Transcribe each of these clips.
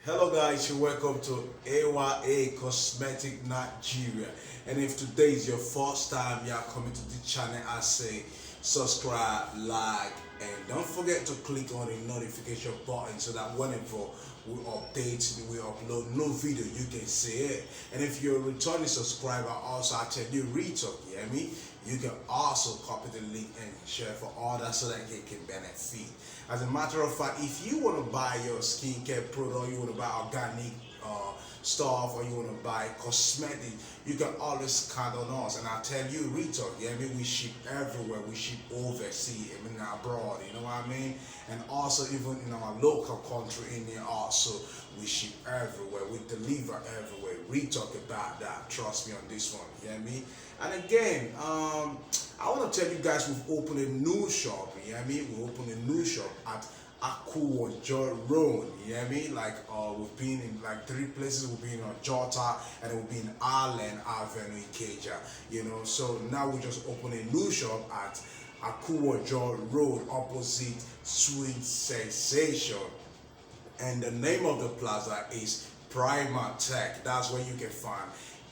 Hello guys, and welcome to AYA Cosmetic Nigeria. And if today is your first time you are coming to this channel, I say subscribe, like, and don't forget to click on the notification button so that whenever we update, we upload no video, you can see it. And if you're a returning subscriber, also I tell you retalk, you hear me? You can also copy the link and share for others so that they can benefit. As a matter of fact, if you want to buy your skincare product, you want to buy organic stuff, or you want to buy cosmetic, you can always count on us. And I tell you, retail, yeah, I mean, we ship everywhere. We ship overseas, I mean, abroad, you know what I mean? And also, even in our local country, in here, also, we ship everywhere. We deliver everywhere. We talk about that. Trust me on this one, you hear me? And again, I want to tell you guys we've opened a new shop, you hear me? We opened a new shop at Akuwo Road, you hear me? Like we've been in like 3 places. We've been on Jota, and we've been in Ireland Avenue in Keja, you know. So now we just opened a new shop at Akuwo Road opposite Sweet Sensation, and the name of the plaza is Prima Tech. That's where you can find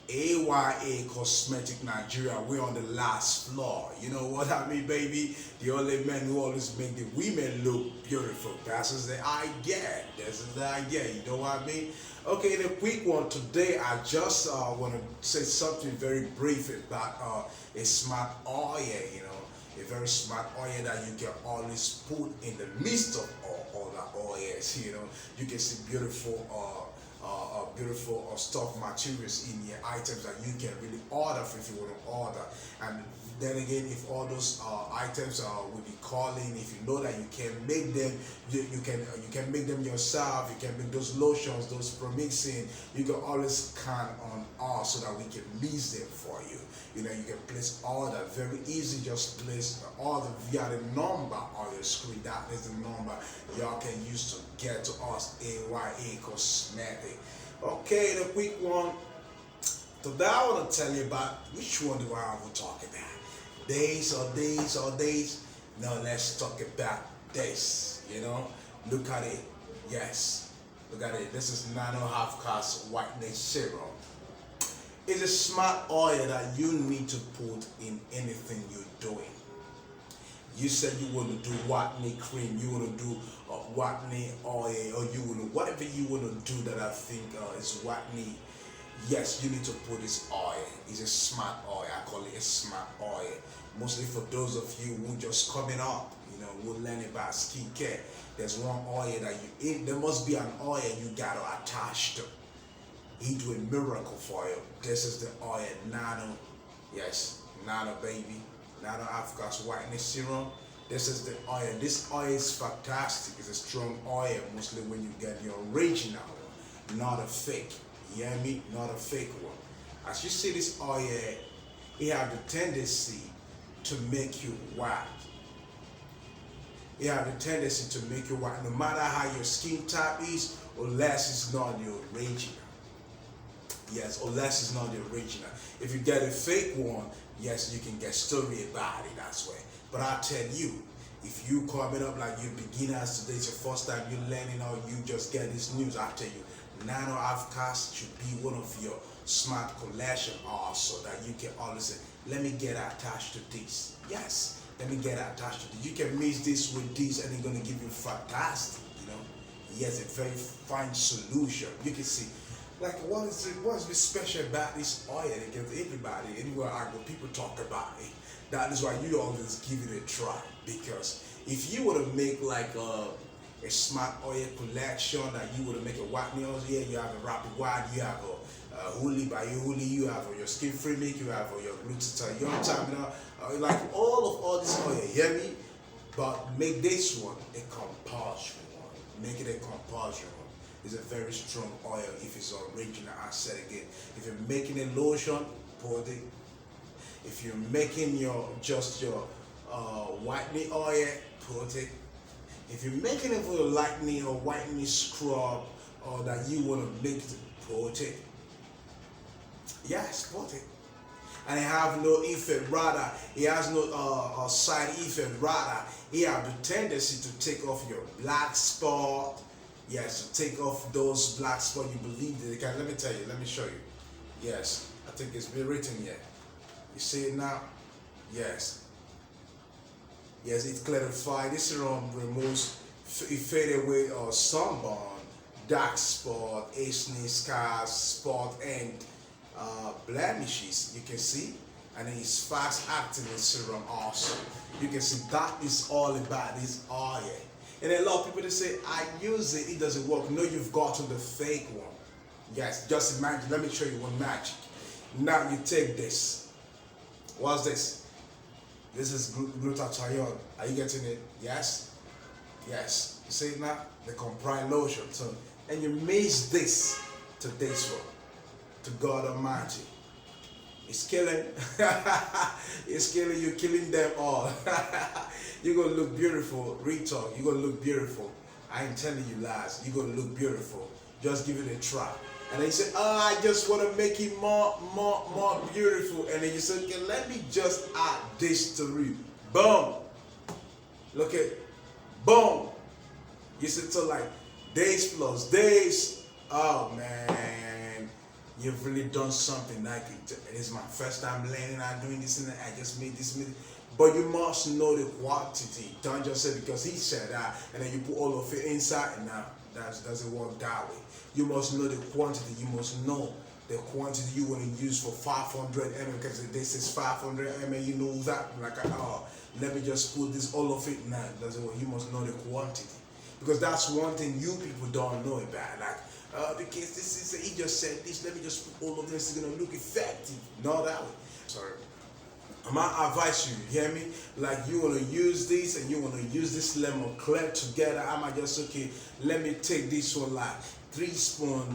AYA Cosmetic Nigeria. We're on the last floor. You know what I mean, baby? The only men who always make the women look beautiful. That's the idea. This is the idea. You know what I mean? Okay, the quick one today. I just want to say something very brief about a smart oil. You know, a very smart oil that you can always put in the midst of all the oils. You know, you can see beautiful stuff materials in your items that you can really order if you want to order. And then again, if all those items will be calling, if you know that you can make them, you can make them yourself. You can make those lotions, those Promixing. You can always count on us so that we can mix them for you. You know, you can place order very easy. Just place the order via the number on your screen. That is the number y'all can use to get to us, AYA Cosmetic. Okay, the quick one. Today I want to tell you about which one do I want to talk about. Days or days or days? No, let's talk about this. You know, look at it. Yes, look at it. This is Nano half-cast whitening serum. It's a smart oil that you need to put in anything you're doing. You said you want to do whitening cream, you want to do whitening oil, or you want to, whatever you want to do that I think is whitening. Yes, you need to put this oil. It's a smart oil. I call it a smart oil. Mostly for those of you who just coming up, you know, who learning about skincare. There's one oil that you eat. There must be an oil you got to attach to. He do a miracle for you. This is the oil, Nano. Yes, Nano, baby. Nano half-cast whitening serum. This is the oil. This oil is fantastic. It's a strong oil, mostly when you get the original one, not a fake. You hear me? Not a fake one. As you see this oil, it has the tendency to make you white. It has the tendency to make you white, no matter how your skin type is, unless it's not the original. Yes, unless it's not the original. If you get a fake one, yes, you can get story about it that way. But I tell you, if you coming up like you beginners today, it's your first time you learning, or you just get this news, I tell you, Nano half-cast should be one of your smart collection also that you can always say, let me get attached to this. Yes, let me get attached to this. You can mix this with this, and it's gonna give you fantastic, you know. Yes, a very fine solution. You can see. Like, what's the special about this oil? Because everybody, anywhere I go, people talk about it. That is why you always give it a try. Because if you were to make like a smart oil collection, that you were to make a whitening oil, yeah, you have a rapid white, you have a Holy by Holy, you have your skin free milk, you have your glutathione time, like all this oil, you hear me? But make this one a compulsory one. Make it a compulsory one. It's a very strong oil if it's original. I said again, if you're making a lotion, put it. If you're making your whitening oil, put it. If you're making it for your lightening or whitening scrub, or that you want to make it, put it. Yes, put it. And it have no effect, rather it has no side effect, rather it have the tendency to take off your black spot. Yes, to take off those black spots you believe that they can. Let me tell you, let me show you. Yes, I think it's been written here. You see it now? Yes. Yes, it clarifies. This serum removes fade away or sunburn, dark spot, acne, scars, spot, and blemishes. You can see, and it's fast acting serum also. You can see that is all about this oil. And a lot of people they say, I use it, it doesn't work. No, you've gotten the fake one. Yes, just imagine. Let me show you one magic. Now you take this. What's this? This is glutathione. Are you getting it? Yes? Yes. You see it now? The compressed lotion. So, and you mix this to this one. To God Almighty. It's killing. It's killing you, killing them all. You're going to look beautiful. Retalk. You're going to look beautiful. I ain't telling you lies. You're going to look beautiful. Just give it a try. And then you say, oh, I just want to make it more beautiful. And then you say, okay, let me just add this to it. Boom. Look at, boom. You said, so like, days plus days. Oh, man. You've really done something. Like, it is my first time learning. I'm doing this and I just made this. But you must know the quantity. Don't just say because he said that and then you put all of it inside and now that doesn't work that way. You must know the quantity. You must know the quantity you want to use for 500 ml because this is 500 ml. You know that like let me just put this all of it. Nah, doesn't work. You must know the quantity because that's one thing you people don't know about. Like because this is he just said this. Let me just put all of this. It's gonna look effective. Not that way. Sorry. I might advise you, hear me? Like you want to use this and you want to use this lemon clear together. I might just, okay, let me take this one like 3 spoons,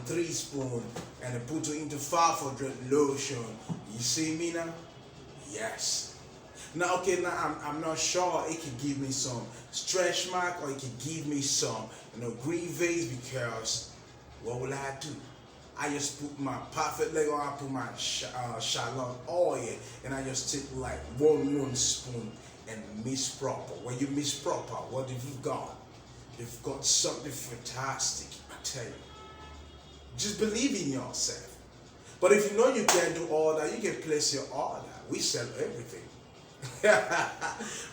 and I put it into 500 lotion. You see me now? Yes. Now, okay, now I'm not sure it could give me some stretch mark or it could give me some, grievages because what will I do? I just put my perfect leg on, I put my shalon oil, and I just take like one spoon and mix proper. When you mix proper, what have you got? You've got something fantastic, I tell you. Just believe in yourself. But if you know you can't do all that, you can place your order. We sell everything.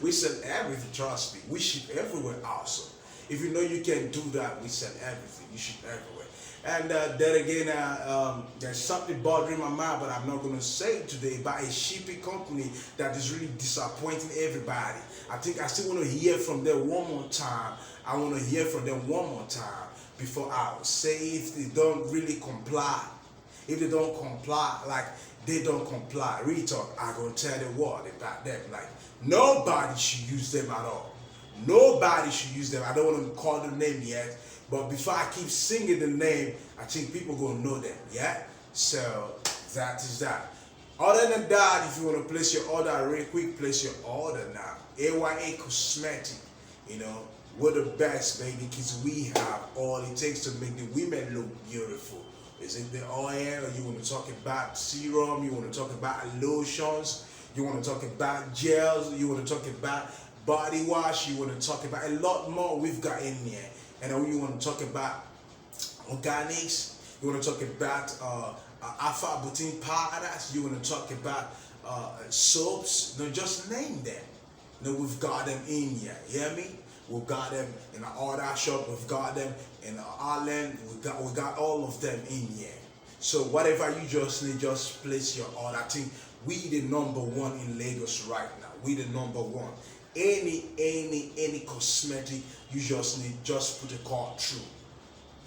We sell everything, trust me. We ship everywhere also. If you know you can't do that, we sell everything. You ship everywhere. And then again, there's something bothering my mind, but I'm not going to say it today, about a shipping company that is really disappointing everybody. I think I still want to hear from them one more time. I want to hear from them one more time before I say if they don't really comply. If they don't comply, like they don't comply. Retalk, I'm going to tell the world about them. Like nobody should use them at all. Nobody should use them. I don't want to call the name yet. But before I keep singing the name, I think people gonna know them, yeah? So that is that. Other than that, if you want to place your order real quick, place your order now. AYA Cosmetic, we're the best, baby, because we have all it takes to make the women look beautiful. Is it the oil, or you want to talk about serum, you want to talk about lotions, you want to talk about gels, you want to talk about body wash, you want to talk about a lot more we've got in there. And then you want to talk about organics, you want to talk about alpha butane powders, you want to talk about soaps, just name them. We've got them in here, you hear me? We've got them in our order shop, we've got them in Ireland, we got all of them in here. So whatever you just need, just place your order. I think we the number one in Lagos right now. We the number one. Any cosmetic you just need, just put a call through.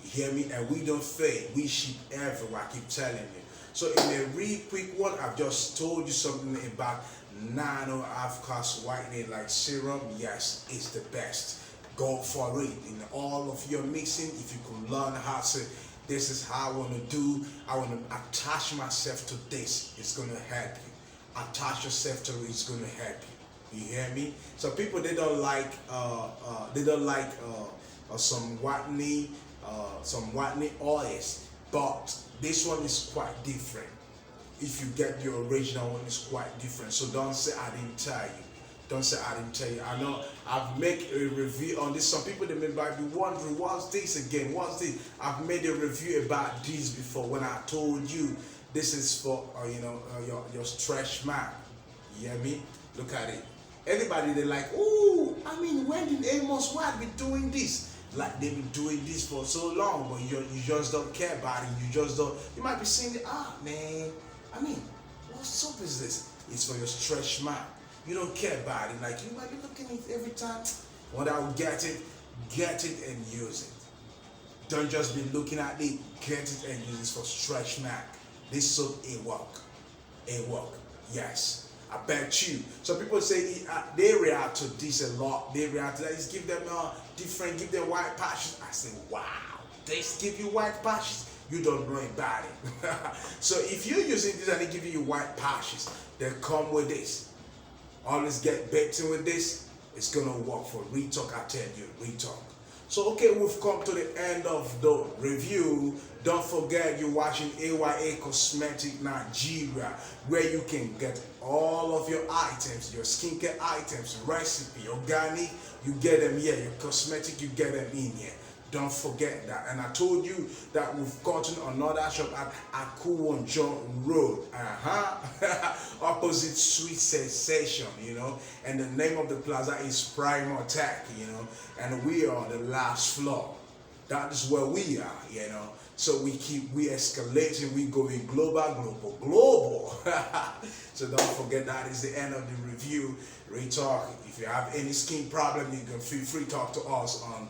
You hear me? And we don't fail. We ship everywhere. I keep telling you. So in a real quick one, I've just told you something about Nano Whitening like serum. Yes, it's the best. Go for it. In all of your mixing, if you can learn how to, this is how I want to do. I want to attach myself to this. It's going to help you. Attach yourself to it. It's going to help you. You hear me? So people they don't like some whitening oils, but this one is quite different. If you get the original one, it's quite different. So don't say I didn't tell you. Don't say I didn't tell you. I know I've made a review on this. Some people they might be wondering, what's this again? What's this? I've made a review about this before when I told you this is for your stretch mark. You hear me? Look at it. Anybody they like, oh, I mean, when did Amos White be doing this? Like they've been doing this for so long, but you just don't care about it. You just don't. You might be saying, man, I mean, what soap is this? It's for your stretch mark. You don't care about it. Like you might be looking at it every time. When I will get it and use it. Don't just be looking at it, get it and use it for stretch mark. This soap ain't work. Ain't work. Yes. I bet you. So people say they react to this a lot. They react to that. Just give them give them white patches. I say, wow, they give you white patches. You don't know about it. So if you're using this and they give you white patches, they come with this. Always get baked in with this. It's gonna work for retalk. I tell you, retalk. So okay, we've come to the end of the review. Don't forget you're watching AYA Cosmetic Nigeria, where you can get all of your items, your skincare items, recipe, organic, you get them here. Your cosmetic, you get them in here. Don't forget that. And I told you that we've gotten another shop at Akuwonjo Road, opposite Sweet Sensation, and the name of the plaza is Primal Tech, and we are on the last floor. That is where we are, So we escalating, we going global. So don't forget that is the end of the review. Retalk. If you have any skin problem, you can feel free to talk to us on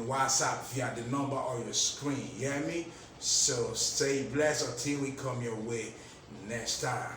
WhatsApp via the number on your screen. You hear me? So stay blessed until we come your way next time.